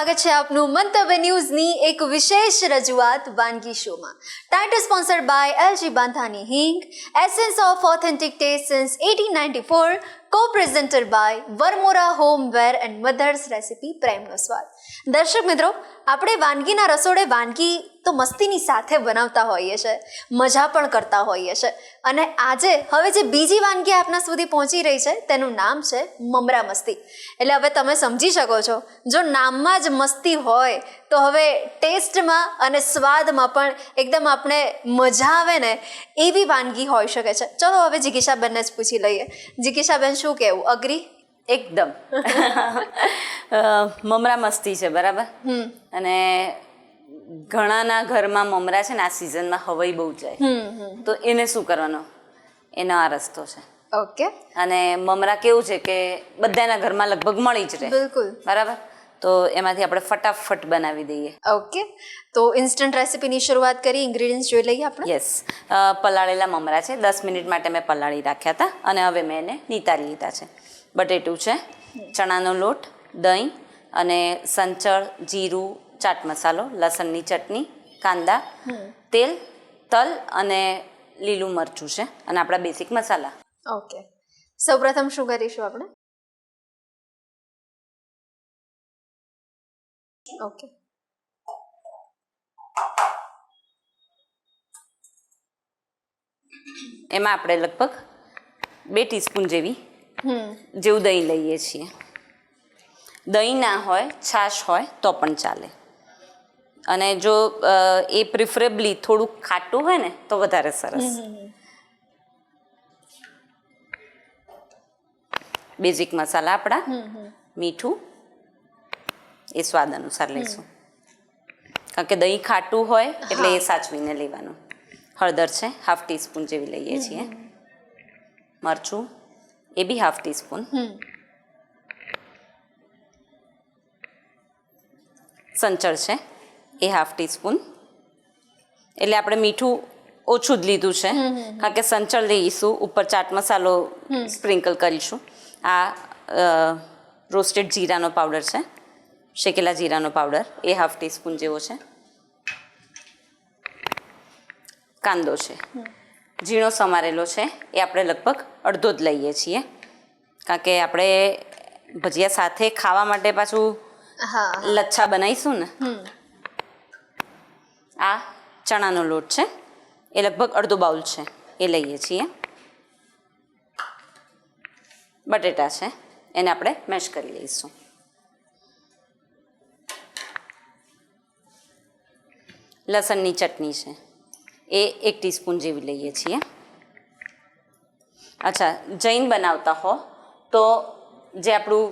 સ્વાગત છે આપનું મંતવ્ય ન્યૂઝની એક વિશેષ રજૂઆત વાનગી શોમાં. Title sponsored by LG Bandhani Hing, essence of authentic taste since 1894, co-presented by Varmora homeware and mother's recipe પ્રેમનો સ્વાદ. દર્શક મિત્રો, આપણે વાનગીના રસોડે વાનગી તો મસ્તીની સાથે બનાવતા હોઈએ છીએ, મજા પણ કરતા હોઈએ છીએ, અને આજે હવે જે બીજી વાનગી આપના સુધી પહોંચી રહી છે તેનું નામ છે મમરા મસ્તી. એટલે હવે તમે સમજી શકો છો, જો નામમાં જ મસ્તી હોય તો હવે ટેસ્ટમાં અને સ્વાદમાં પણ એકદમ આપણે મજા આવે ને એવી વાનગી હોઈ શકે છે. ચલો હવે જિગીશાબેનને જ પૂછી લઈએ. જિગીશાબેન, શું કહેવું? અગ્રી? એકદમ. મમરા મસ્તી છે, બરાબર. અને ઘણાના ઘરમાં મમરા છે ને આ સિઝનમાં હવાઈ બહુ જાય, તો એને શું કરવાનો, એનો આ રસ્તો છે. ઓકે. અને મમરા કેવું છે કે બધાના ઘરમાં લગભગ મળી જ રહે. બિલકુલ. બરાબર. તો એમાંથી આપણે ફટાફટ બનાવી દઈએ. ઓકે, તો ઇન્સ્ટન્ટ રેસીપીની શરૂઆત કરી. ઇન્ગ્રેડિયન્ટ્સ જોઈ લઈએ આપણે. યસ, પલાળેલા મમરા છે, 10 મિનિટ માટે મેં પલાળી રાખ્યા હતા અને હવે મેં એને નિતારી લીધા છે. બટેટું છે, ચણાનો લોટ, દહીં અને સંચળ, જીરું, ચાટ મસાલો, લસણની ચટણી, કાંદા, તેલ, તલ અને લીલું મરચું છે અને આપણા બેસિક મસાલા. ઓકે, સૌપ્રથમ શું કરીશું આપણે? ઓકે. એમાં આપણે લગભગ 2 ટીસ્પૂન જેવું દહીં લઈએ છીએ. દહીં ના હોય, છાશ હોય તો પણ ચાલે. અને જો એ પ્રિફરેબલી થોડુંક ખાટું હોય ને તો વધારે સરસ. બેઝિક મસાલા આપણા, મીઠું એ સ્વાદ અનુસાર લઈશું, કારણ કે દહીં ખાટું હોય એટલે એ સાચવીને લેવાનું. હળદર છે, 1/2 ટીસ્પૂન જેવી લઈએ છીએ. મરચું એ બી 1/2 ટીસ્પૂન. સંચળ છે એ 1/2 ટીસ્પૂન. એટલે આપણે મીઠું ઓછું જ લીધું છે, કારણ કે સંચળ લઈશું, ઉપર ચાટ મસાલો સ્પ્રિંકલ કરીશું. આ રોસ્ટેડ જીરાનો પાવડર છે, શેકેલા જીરાનો પાવડર એ 1/2 ટીસ્પૂન જેવો છે. કાંદો છે, ઝીણો સમારેલો છે, એ આપણે લગભગ અડધો જ લઈએ છીએ, કારણ કે આપણે ભજીયા સાથે ખાવા માટે પાછું લચ્છા બનાવીશું ને. આ ચણાનો લોટ છે, એ લગભગ અડધો બાઉલ છે, એ લઈએ છીએ. બટેટા છે, એને આપણે મેશ કરી લઈશું. લસણની ચટણી છે, એ 1 ટીસ્પૂન જેવી લઈએ છીએ. અચ્છા, જૈન બનાવતા હો તો જે આપણું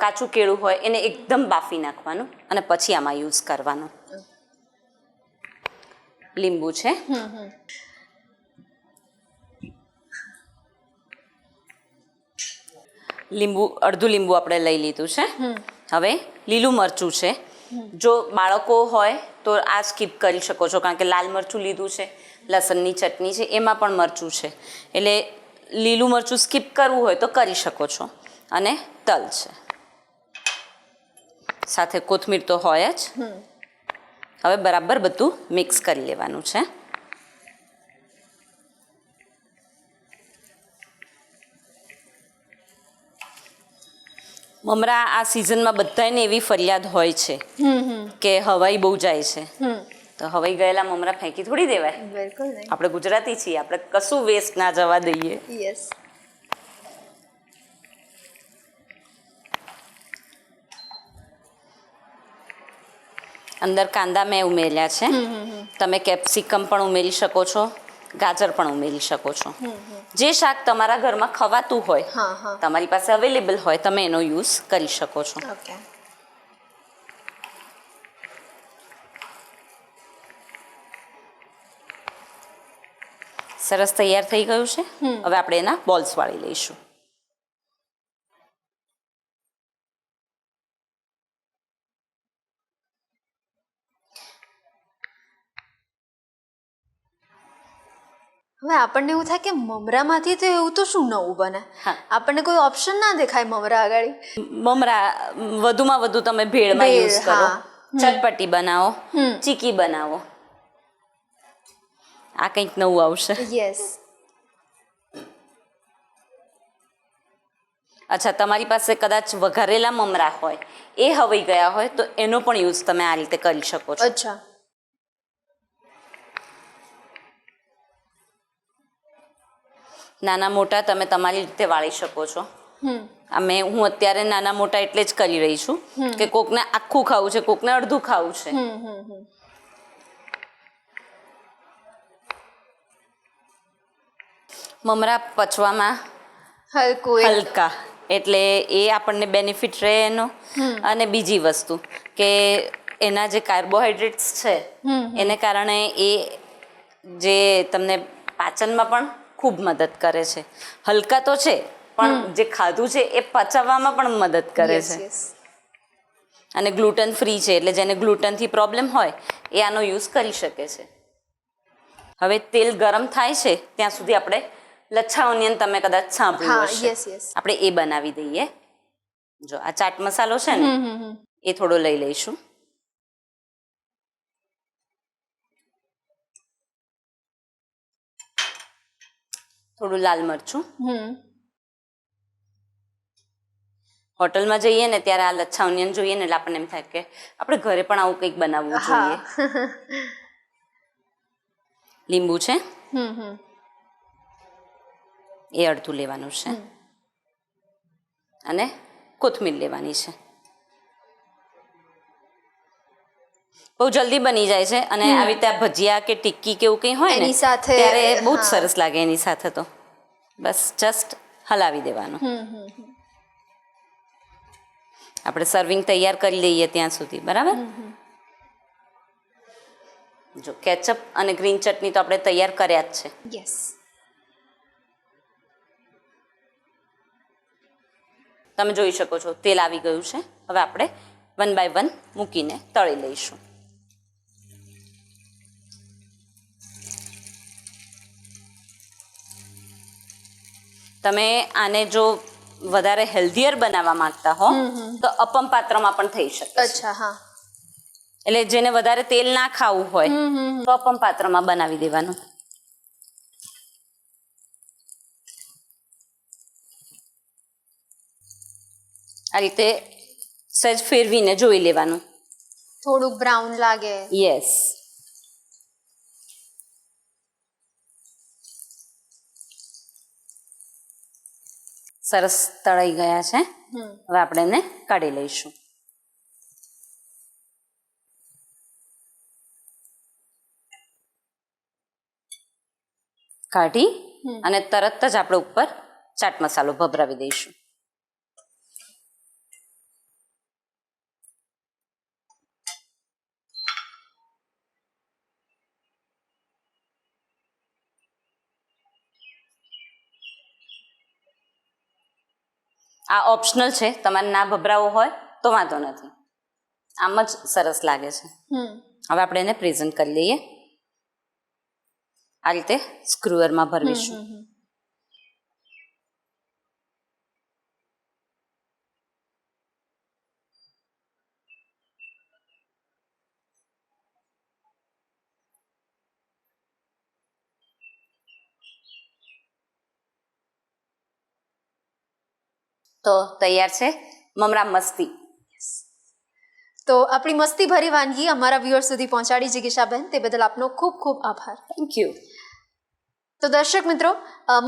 કાચું કેળું હોય એને એકદમ બાફી નાખવાનું અને પછી આમાં યુઝ કરવાનું. લીંબુ છે, અડધું લીંબુ આપણે લઈ લીધું છે. હવે લીલું મરચું છે, જો બાળકો હોય તો આ સ્કીપ કરી શકો છો, કારણ કે લાલ મરચું લીધું છે, લસણની ચટણી છે, એમાં પણ મરચું છે, એટલે લીલું મરચું સ્કીપ કરવું હોય તો કરી શકો છો. અને તલ છે, સાથે કોથમીર તો હોય જ. હવે બરાબર બધું મિક્સ કરી લેવાનું છે. મમરા આ સિઝનમાં બધાને એવી ફરિયાદ હોય છે કે હવાઈ બહુ જાય છે, તો હવાઈ ગયેલા મમરા ફેંકી થોડી દેવાય. બિલકુલ નહીં. આપણે ગુજરાતી છીએ, આપણે કશું વેસ્ટ ના જવા દઈએ. યસ. અંદર કાંદા મેં ઉમેર્યા છે, તમે કેપ્સિકમ પણ ઉમેરી શકો છો, ગાજર પણ ઉમેરી શકો છો. જે શાક તમારા ઘરમાં ખવાતું હોય, તમારી પાસે અવેલેબલ હોય, તમે એનો યુઝ કરી શકો છો. ઓકે. સરસ તૈયાર થઈ ગયું છે. હવે આપણે એના બોલ્સ વાળી લઈશું. હવે આપણને એવું થાય કે મમરામાંથી તો એવું તો શું નવું બને, હા. આપણને કોઈ ઓપ્શન ના દેખાય મમરા આગળ. મમરા વધુમાં વધુ તમે ભેળમાં ભેળ, યુઝ કરો, હા. ચટપટી બનાવો, ચીકી બનાવો, આ કંઈક નવું આવશે. યસ. અચ્છા, તમારી પાસે કદાચ વઘારેલા મમરા હોય, એ હવાઈ ગયા હોય તો એનો પણ યુઝ તમે આ રીતે કરી શકો છો. અચ્છા. નાના મોટા તમે તમારી રીતે વાળી શકો છો. હું અત્યારે નાના મોટા એટલે જ કરી રહી છું કે કોકને આખું ખાવું છે, કોકને અડધું ખાવું છે. મમરા પચવામાં હલકું હલકા, એટલે એ આપણને બેનિફિટ રહે એનો. અને બીજી વસ્તુ કે એના જે કાર્બોહાઈડ્રેટ્સ છે એને કારણે એ જે તમને પાચનમાં પણ ખૂબ મદદ કરે છે. હલકા તો છે પણ જે ખાધું છે એ પચાવવામાં પણ મદદ કરે છે. અને ગ્લુટન ફ્રી છે, એટલે જેને ગ્લુટનથી પ્રોબ્લેમ હોય એ આનો યુઝ કરી શકે છે. હવે તેલ ગરમ થાય છે ત્યાં સુધી આપણે લચ્છા ઓનિયન તમે કદાચ સાંભળ્યું હશે, આપણે એ બનાવી દઈએ. જો આ ચાટ મસાલો છે ને એ થોડો લઈ લઈશું. થોડું લાલ મરચું. હોટલમાં જઈએ ને ત્યારે આ લચ્છા ઓનિયન જોઈએ ને એટલે આપણને એમ થાય કે આપણે ઘરે પણ આવું કંઈક બનાવવું જોઈએ. લીંબુ છે એ અડધું લેવાનું છે અને કોથમીર લેવાની છે. બહુ જલ્દી બની જાય છે અને આવી રીતે આ ભજીયા કે ટિક્કી કે એવું કંઈ હોય ને ત્યારે બહુ જ સરસ લાગે. એની સાથે તો બસ જસ્ટ હલાવી દેવાનું. આપણે સર્વિંગ તૈયાર કરી લઈએ ત્યાં સુધી. બરાબર. જો કેચઅપ અને ગ્રીન ચટણી તો આપણે તૈયાર કર્યા જ છે. યસ. તમે જોઈ શકો છો તેલ આવી ગયું છે. હવે આપણે 1 બાય 1 મૂકીને તળી લઈશું. તમે આને જો વધારે હેલ્ધીયર બનાવવા માંગતા હો તો અપમ પાત્રમાં પણ થઈ શકે. અચ્છા. હા. એટલે જેને વધારે તેલ ના ખાવું હોય તો અપમ પાત્રમાં બનાવી દેવાનું. આ રીતે સહેજ ફેરવીને જોઈ લેવાનું. થોડુંક બ્રાઉન લાગે. યસ. સરસ તળાઈ ગયા છે. હવે આપણે એને કાઢી લઈશું. કાઢી અને તરત જ આપણે ઉપર ચાટ મસાલો ભભરાવી દઈશું. આ ઓપ્શનલ છે, તમારે ના ભભરાવો હોય તો વાંધો નથી, આમ જ સરસ લાગે છે. હવે આપણે એને પ્રેઝન્ટ કરી લઈએ. આ રીતે સ્ક્રુઅરમાં ભરવીશું. તો તૈયાર છે મમરા મસ્તી. તો આપણી મસ્તી ભરી વાનગી અમારા વ્યુઅર્સ સુધી પહોંચાડી જિગીશાબેન, તે બદલ આપનો ખૂબ ખૂબ આભાર. Thank you. તો દર્શક મિત્રો,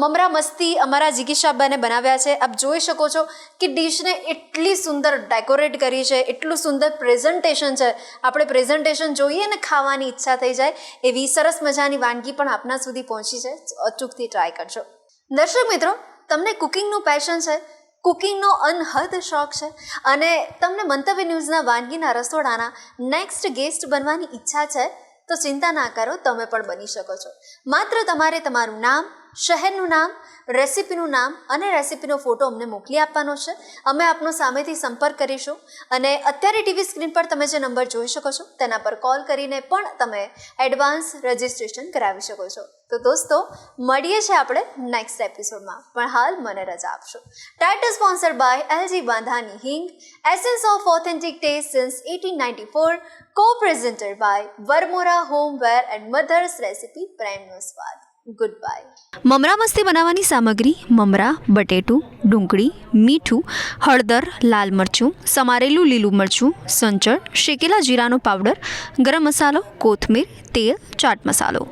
મમરા મસ્તી અમારા જિગીશાબેને બનાવ્યા છે. આપ જોઈ શકો છો કે ડીશને એટલી સુંદર ડેકોરેટ કરી છે, એટલું સુંદર પ્રેઝન્ટેશન છે. આપણે પ્રેઝન્ટેશન જોઈએ ને ખાવાની ઈચ્છા થઈ જાય એવી સરસ મજાની વાનગી પણ આપના સુધી પહોંચી છે. અચૂકથી ટ્રાય કરજો. દર્શક મિત્રો, તમને કુકિંગનું પેશન છે, કુકિંગનો અનહદ શોખ છે અને તમને મંતવ્ય ન્યૂઝના વાનગીના રસોડાના નેક્સ્ટ ગેસ્ટ બનવાની ઈચ્છા છે, તો ચિંતા ના કરો, તમે પણ બની શકો છો. માત્ર તમારે તમારું નામ, શહેરનું નામ, રેસિપીનું નામ અને રેસિપીનો ફોટો અમને મોકલી આપવાનો છે. અમે આપનો સામેથી સંપર્ક કરીશું અને અત્યારે ટીવી સ્ક્રીન પર તમે જે નંબર જોઈ શકો છો તેના પર કોલ કરીને પણ તમે એડવાન્સ રજિસ્ટ્રેશન કરાવી શકો છો. તો દોસ્તો, મળીએ છીએ આપણે નેક્સ્ટ એપિસોડમાં, પણ હાલ મને રજા આપશો. Title sponsored by LG Bandhani Hing, essence of authentic taste since 1894, co-presented by Varmora homeware and mother's recipe પ્રેમનો સ્વાદ. Goodbye. મમરા મસ્તી બનાવવાની સામગ્રી: મમરા, બટેટું, ડુંગળી, મીઠું, હળદર, લાલ મરચું, સમારેલું લીલું મરચું, સંચળ, શેકેલા જીરાનો પાવડર, ગરમ મસાલો, કોથમીર, તેલ, ચાટ મસાલો.